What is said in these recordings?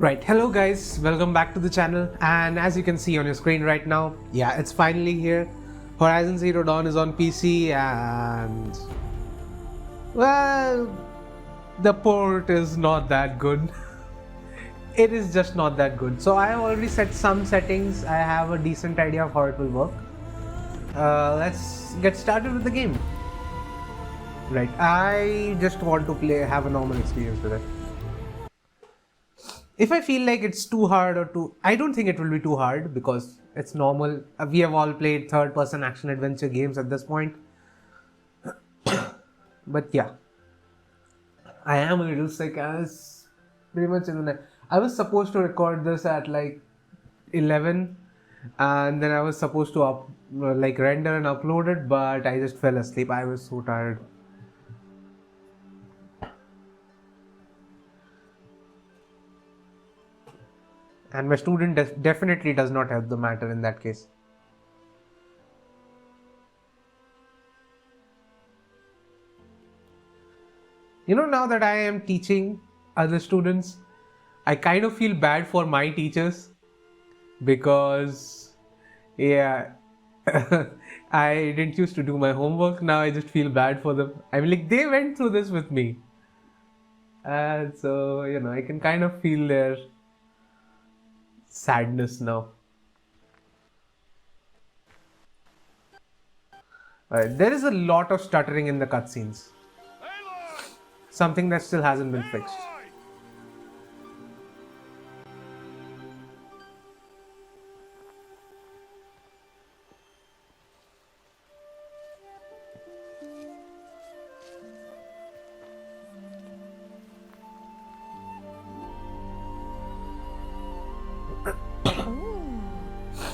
Right, hello guys, welcome back to the channel, and as you can see on your screen right now, yeah, it's finally here. Horizon Zero Dawn is on PC and well, the port is not that good. It is just not that good. So I have already set some settings. I have a decent idea of how it will work. Let's get started with the game. Right, I just want to have a normal experience with it. If I feel like it's too hard I don't think it will be too hard because it's normal. We have all played third person action adventure games at this point. But yeah, I am a little sick as pretty much in the night. I was supposed to record this at like 11 and then I was supposed to render and upload it, but I just fell asleep. I was so tired. And my student definitely does not help the matter in that case. You know, now that I am teaching other students, I kind of feel bad for my teachers because, yeah, I didn't used to do my homework. Now I just feel bad for them. I mean, like, they went through this with me. And so, you know, I can kind of feel their sadness now. There is a lot of stuttering in the cutscenes. Something that still hasn't been fixed.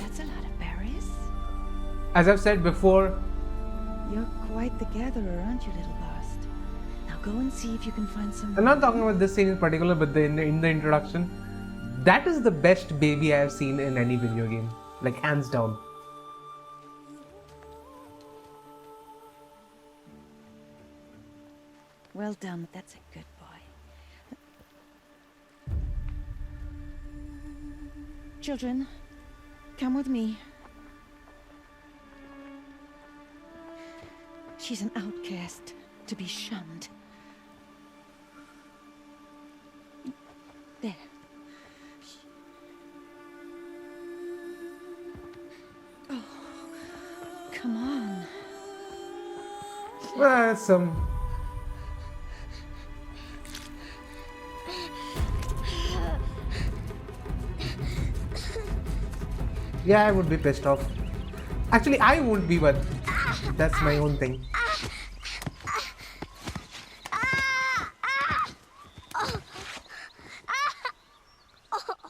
That's a lot of berries. As I've said before, You're quite the gatherer, aren't you, little bast? Now go and see if you can find some. I'm not talking about this scene in particular, but in the introduction, that is the best baby I have seen in any video game, like hands down. Well done. That's a good boy. Children, come with me. She's an outcast, to be shunned. There. Oh, come on. Well, some. Yeah, I would be pissed off. Actually, I won't be, but that's my own thing.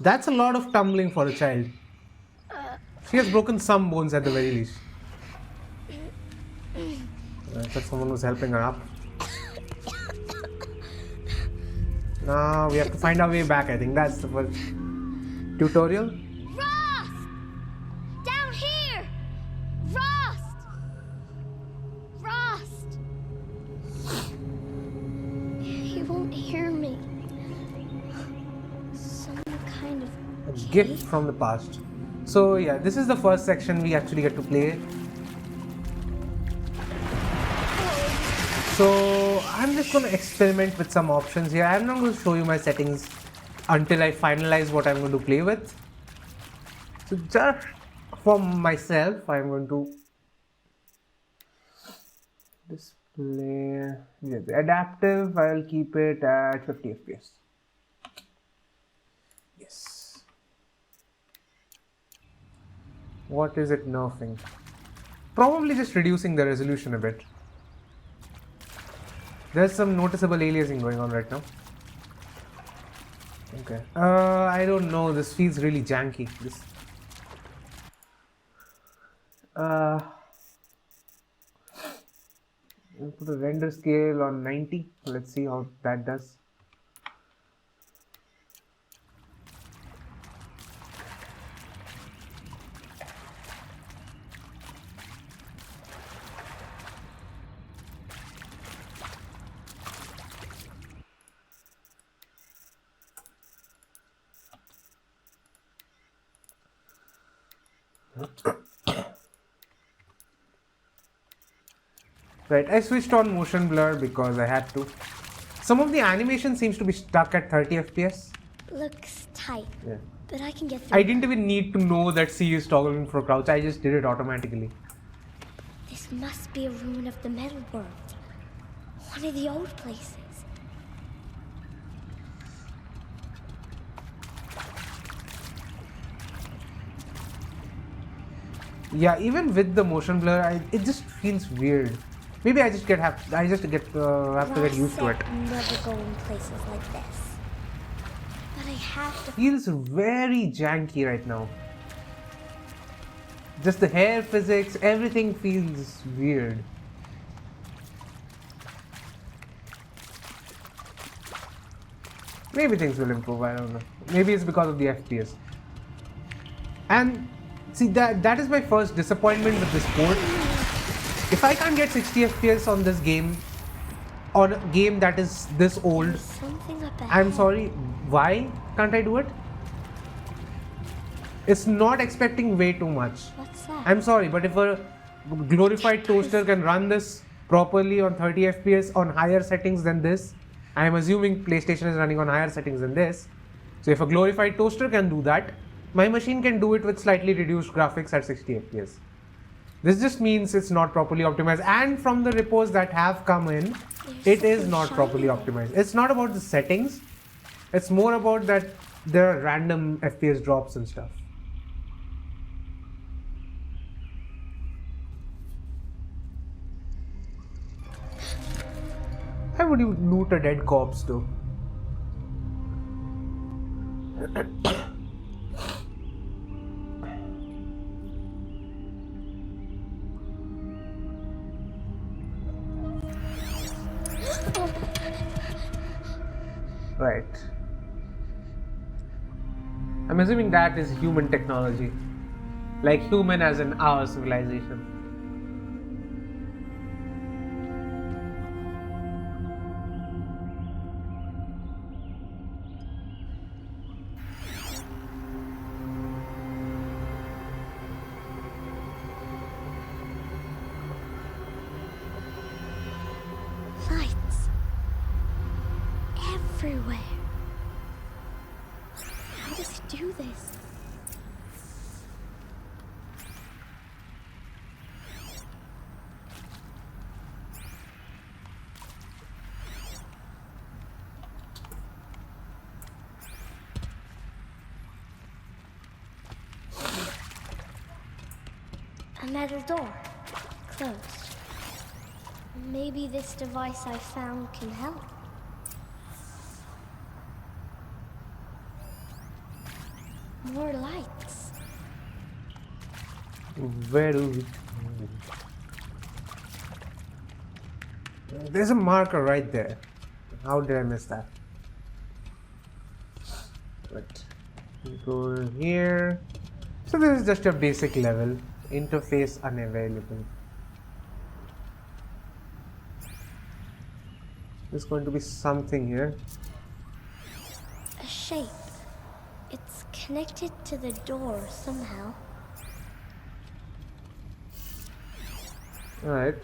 That's a lot of tumbling for a child. She has broken some bones at the very least. I thought someone was helping her up. Now we have to find our way back. I think that's the first tutorial. Rost! Down here! Rost! Rost! He won't hear me. Some kind of A gift from the past. So yeah, this is the first section we actually get to play. So I'm just going to experiment with some options here. I'm not going to show you my settings until I finalize what I'm going to play with. So just for myself, I'm going to display, yeah, the adaptive, I'll keep it at 50 FPS. Yes. What is it nerfing? Probably just reducing the resolution a bit. There's some noticeable aliasing going on right now. Okay. I don't know. This feels really janky. I'll put a render scale on 90. Let's see how that does. Right, I switched on motion blur because I had to. Some of the animation seems to be stuck at 30 FPS. Looks tight, Yeah. but I can get through. I didn't even need to know that C is toggling for crouch, I just did it automatically. This must be a ruin of the metal world. One of the old places. Yeah, even with the motion blur, it just feels weird. Maybe I just have to get used to it. Never go in places like this. But I have to. Feels very janky right now. Just the hair physics, everything feels weird. Maybe things will improve, I don't know. Maybe it's because of the FPS. And see, that is my first disappointment with this port. If I can't get 60 FPS on this game, on a game that is this old, There's something up ahead. I'm sorry, why can't I do it? It's not expecting way too much. What's that? I'm sorry, but if a glorified toaster can run this properly on 30 FPS on higher settings than this, I'm assuming PlayStation is running on higher settings than this. So if a glorified toaster can do that, my machine can do it with slightly reduced graphics at 60 FPS. This just means it's not properly optimized, and from the reports that have come in, it is not properly optimized. It's not about the settings, it's more about that there are random FPS drops and stuff. Why would you loot a dead corpse though? Right. I'm assuming that is human technology. Like human as in our civilization. Lights. Everywhere. How does he do this? A metal door. Closed. Maybe this device I found can help. More lights. Where do we... There's a marker right there. How did I miss that? Right. We go here. So this is just a basic level. Interface unavailable. There's going to be something here. A shape. It's connected to the door somehow. Alright.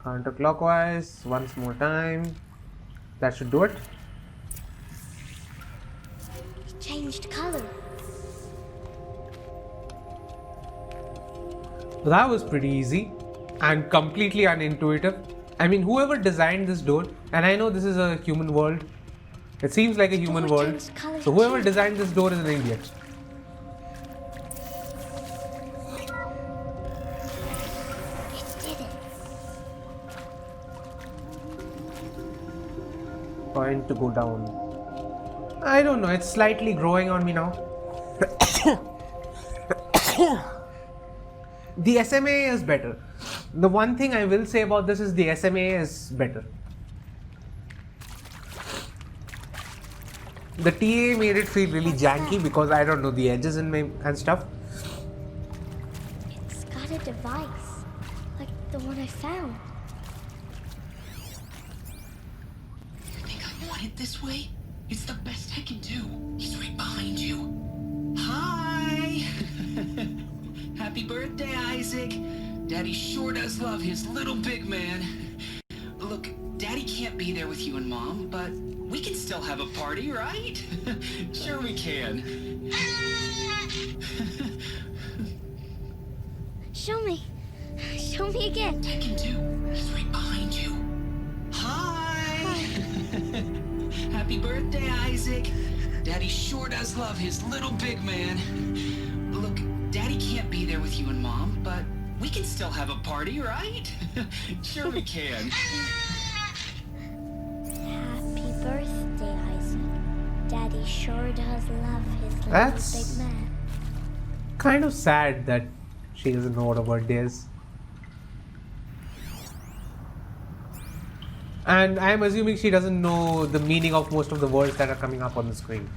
Counterclockwise. Once more time. That should do it. It changed color. That was pretty easy and completely unintuitive. I mean, whoever designed this door, and I know this is a human world, it seems like a human door world, changed color so whoever too. designed this door is an idiot. It did it. Point to go down. I don't know, it's slightly growing on me now. The SMA is better. The one thing I will say about this is the SMA is better. The TA made it feel really janky because I don't know the edges and stuff. It's got a device. Like the one I found. You think I want it this way? It's the best I can do. He's right behind you. Hi! Happy Happy birthday, Isaac. Daddy sure does love his little big man. Look, Daddy can't be there with you and Mom, but we can still have a party, right? Sure we can. Show me. Show me again. Tekken 2, he's right behind you. Hi! Happy birthday, Isaac. Daddy sure does love his little big man. Look, Daddy can't be there with you and Mom, but we can still have a party, right? Sure we can. Happy birthday, Isaac. Daddy sure does love his little That's- big man. Kind of sad that she doesn't know what a birthday is. And I'm assuming she doesn't know the meaning of most of the words that are coming up on the screen.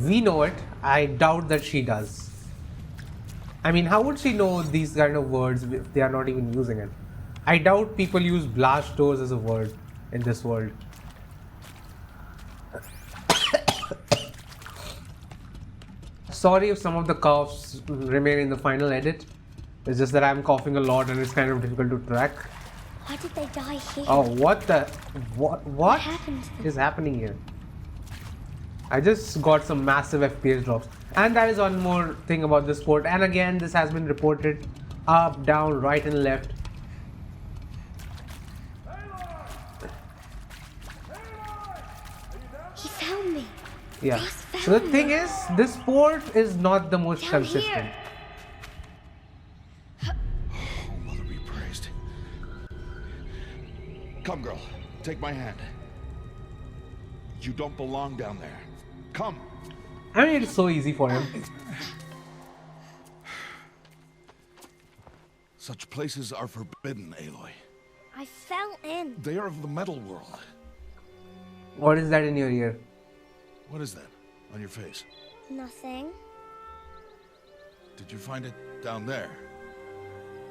We know it. I doubt that she does. I mean, how would she know these kind of words if they are not even using it? I doubt people use blast doors as a word in this world. Sorry if some of the coughs remain in the final edit. It's just that I'm coughing a lot and it's kind of difficult to track. Why did they die here? Oh, what happened to them? is happening here? I just got some massive FPS drops. And that is one more thing about this port. And again, this has been reported up, down, right and left. He found me. Yeah. Ross So the found thing me. is, this port is not the most Down consistent. here. Oh, Mother be praised. Come, girl. Take my hand. You don't belong down there. Come. I mean, it's so easy for him. Such places are forbidden, Aloy. I fell in. They are of the metal world. What is that in your ear? What is that on your face? Nothing. Did you find it down there?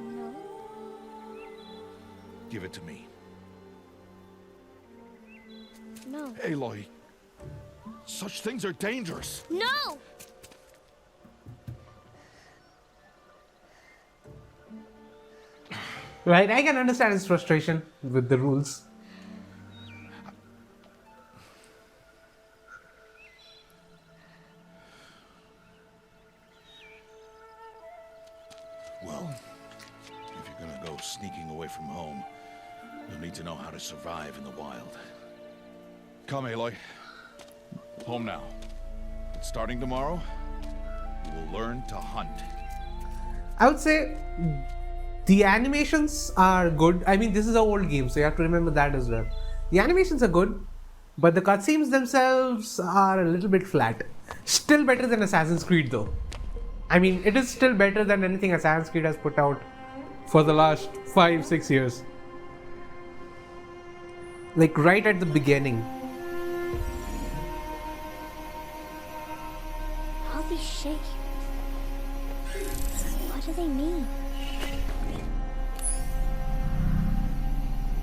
No. Give it to me. No. Aloy, such things are dangerous. No! Right, I can understand his frustration with the rules. Well, if you're gonna go sneaking away from home, you'll need to know how to survive in the wild. Come, Aloy. Home now. And starting tomorrow, you will learn to hunt. I would say the animations are good. I mean, this is an old game, so you have to remember that as well. The animations are good, but the cutscenes themselves are a little bit flat. Still better than Assassin's Creed though. I mean, it is still better than anything Assassin's Creed has put out for the last 5-6 years. Like right at the beginning. All these shapes. What do they mean?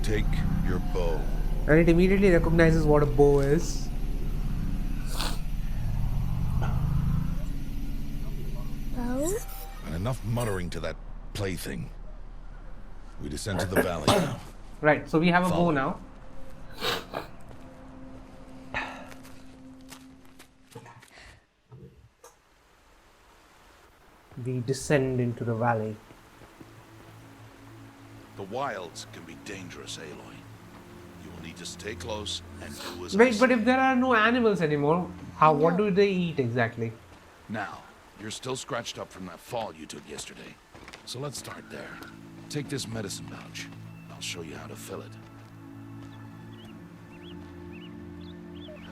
Take your bow. And it immediately recognizes what a bow is. Bow? And enough muttering to that plaything. We descend to the valley now. Right, so we have a bow Follow. now. We descend into the valley. The wilds can be dangerous, Aloy. You will need to stay close and do as I Wait, say. but if there are no animals anymore, what No. do they eat exactly? Now, you're still scratched up from that fall you took yesterday. So let's start there. Take this medicine pouch. I'll show you how to fill it.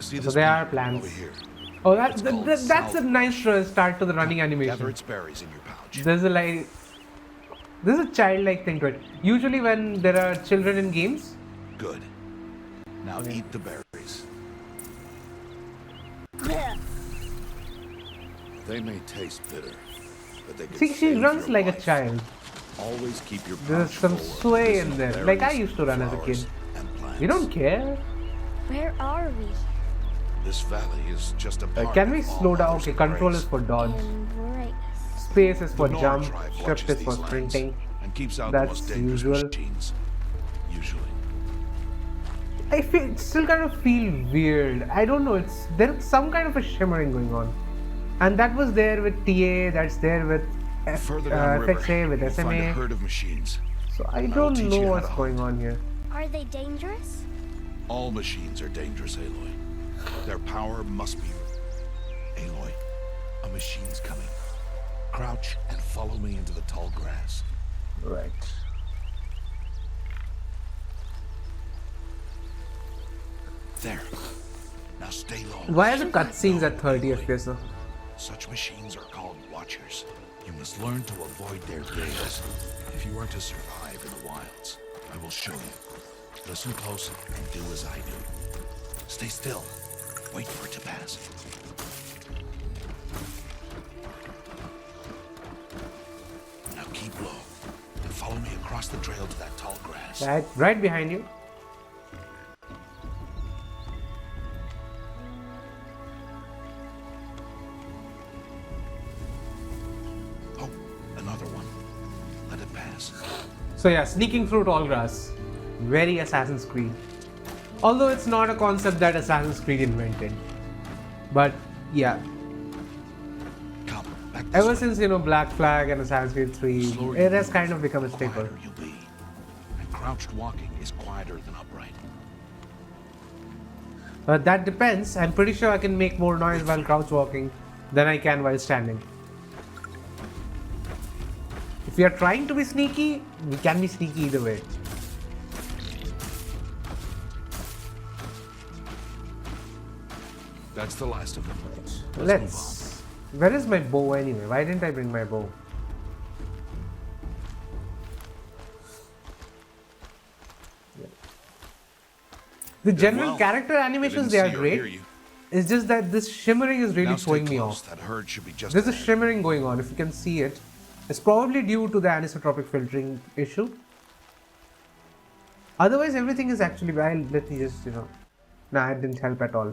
See So this there are plant plants. over here. Oh, It's called that's a nice start to the running Gather animation. its berries in your pouch. There's a childlike thing to it. Usually when there are children in games, Good. Now eat the berries. They may taste bitter, but they can see, she save runs your like a life. child. Always keep your There's pouch some full of sway in medicinal there, like I berries, used to run as a flowers, kid. and plants. We don't care. Where are we? This valley is just a part Can we of all slow down? others Okay, in control grace. is for dodge. Embrace. Space is for The Nora jump, tribe shift watches is for these lands sprinting. and keeps out the That's most dangerous usual. machines. Usually. Still kind of feel weird. I don't know. There's some kind of a shimmering going on, and that was there with TA. That's there with Further downriver, FXA with you'll find a SMA. herd of machines. So I will don't teach know you how what's to going hunt. on here. Are they dangerous? All machines are dangerous, Aloy. Their power must be... Aloy, a machine's coming. Crouch and follow me into the tall grass. Right. There. Now stay low. Why are the cutscenes at 30 FPS though? Such machines are called Watchers. You must learn to avoid their gaze if you are to survive in the wilds. I will show you. Listen close and do as I do. Stay still. Wait for it to pass. Now keep low and follow me across the trail to that tall grass. Right behind you. Oh, another one. Let it pass. So yeah, sneaking through tall grass. Very Assassin's Creed. Although it's not a concept that Assassin's Creed invented. But yeah, Come, back this ever way. since Black Flag and Assassin's Creed 3, Slower it you has move, kind of become a the staple. quieter you'll be. And crouched walking is quieter than upright. That depends. I'm pretty sure I can make more noise while crouch walking than I can while standing. If we are trying to be sneaky, we can be sneaky either way. That's the last of them. Let's. Where is my bow anyway? Why didn't I bring my bow? The general well. character animations, they are great. It's just that this shimmering is really Now stay throwing me close. off. That herd should be just There's a ahead. shimmering going on, if you can see it. It's probably due to the anisotropic filtering issue. Otherwise, everything is actually. Let me just, Nah, it didn't help at all.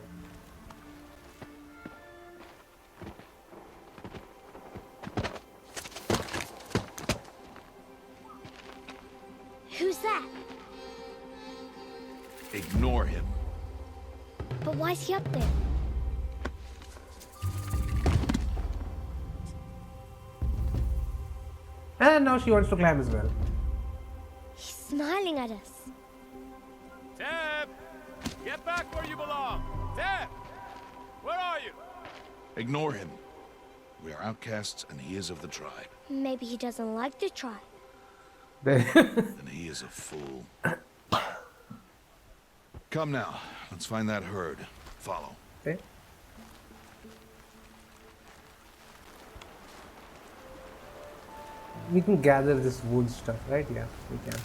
Who's that? Ignore him. But why's he up there? And now she wants to climb as well. He's smiling at us. Teb! Get back where you belong! Teb! Where are you? Ignore him. We are outcasts and he is of the tribe. Maybe he doesn't like to try. And he is a fool. Come now. Let's find that herd. Follow. Okay. We can gather this wood stuff, right? Yeah, we can.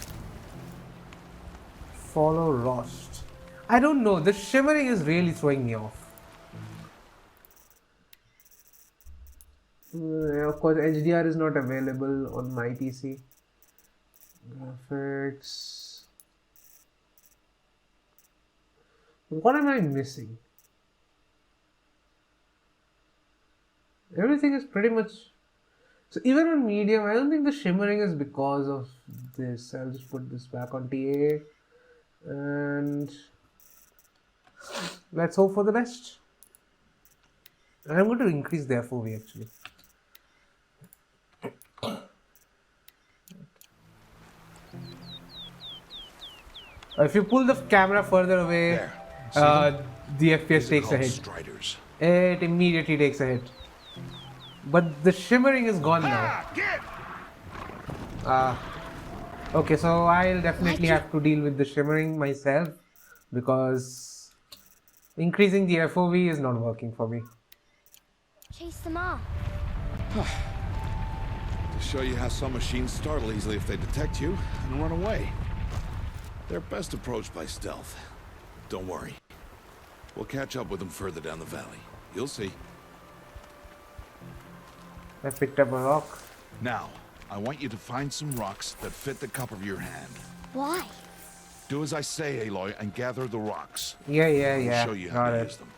Follow Rost. I don't know, the shimmering is really throwing me off. Of course, HDR is not available on my PC. Graphics. What am I missing? Everything is pretty much. So even on medium, I don't think the shimmering is because of this. I'll just put this back on TA. And let's hope for the best. And I'm going to increase the FOV actually. If you pull the camera further away, There. See them? the FPS These are takes a called hit. Striders. It immediately takes a hit. But the shimmering is gone now. Okay, so I'll definitely have to deal with the shimmering myself because increasing the FOV is not working for me. Chase them off. To show you how some machines startle easily if they detect you and run away. They're best approached by stealth. Don't worry. We'll catch up with them further down the valley. You'll see. I picked up a rock. Now, I want you to find some rocks that fit the cup of your hand. Why? Do as I say, Aloy, and gather the rocks. Yeah. I'll show you how Got to it. use them.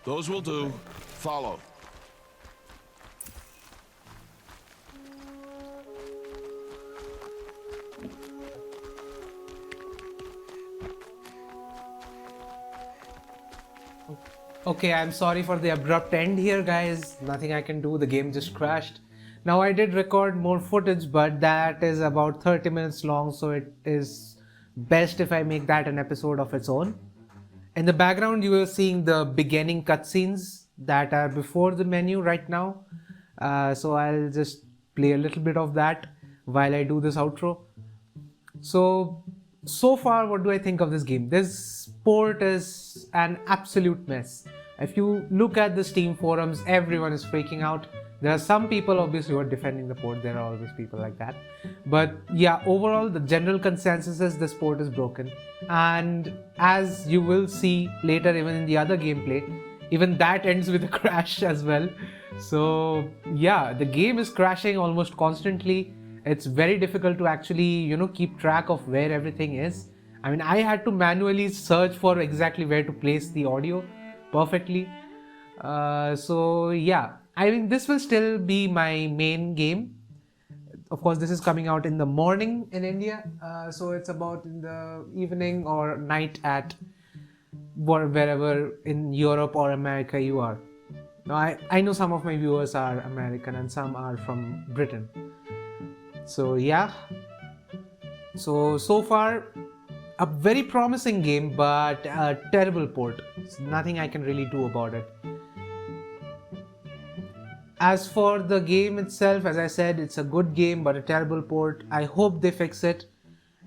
Those will do. Follow. Okay, I'm sorry for the abrupt end here, guys. Nothing I can do, the game just crashed. Now, I did record more footage, but that is about 30 minutes long, so it is best if I make that an episode of its own. In the background, you are seeing the beginning cutscenes that are before the menu right now. So I'll just play a little bit of that while I do this outro. So far, what do I think of this game? This port is an absolute mess. If you look at the Steam forums, everyone is freaking out. There are some people obviously who are defending the port. There are always people like that. But yeah, overall, the general consensus is this port is broken. And as you will see later, even in the other gameplay, even that ends with a crash as well. So yeah, the game is crashing almost constantly. It's very difficult to actually, keep track of where everything is. I mean, I had to manually search for exactly where to place the audio perfectly. So yeah, I mean, this will still be my main game. Of course, this is coming out in the morning in India. So it's about in the evening or night at wherever in Europe or America you are. Now, I know some of my viewers are American and some are from Britain. So yeah, so far a very promising game, but a terrible port. There's nothing I can really do about it. As for the game itself, as I said, it's a good game but a terrible port. I hope they fix it.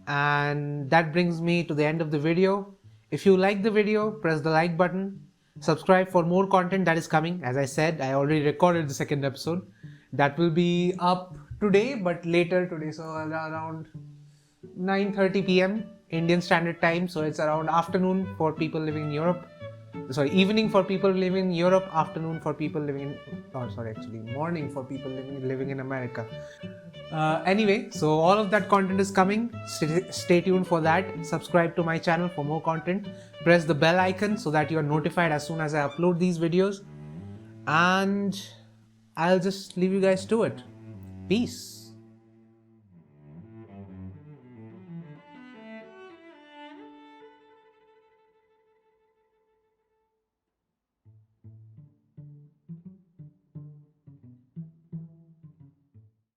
And that brings me to the end of the video. If you like the video, press the like button. Subscribe for more content that is coming. As I said, I already recorded the second episode. That will be up today, but later today, so around 9:30 p.m. Indian Standard Time. So it's around afternoon for people living in Europe. Sorry, evening for people living in Europe, afternoon for people living in, actually morning for people living in America. Anyway, so all of that content is coming. Stay tuned for that. Subscribe to my channel for more content. Press the bell icon so that you are notified as soon as I upload these videos. And I'll just leave you guys to it. Peace.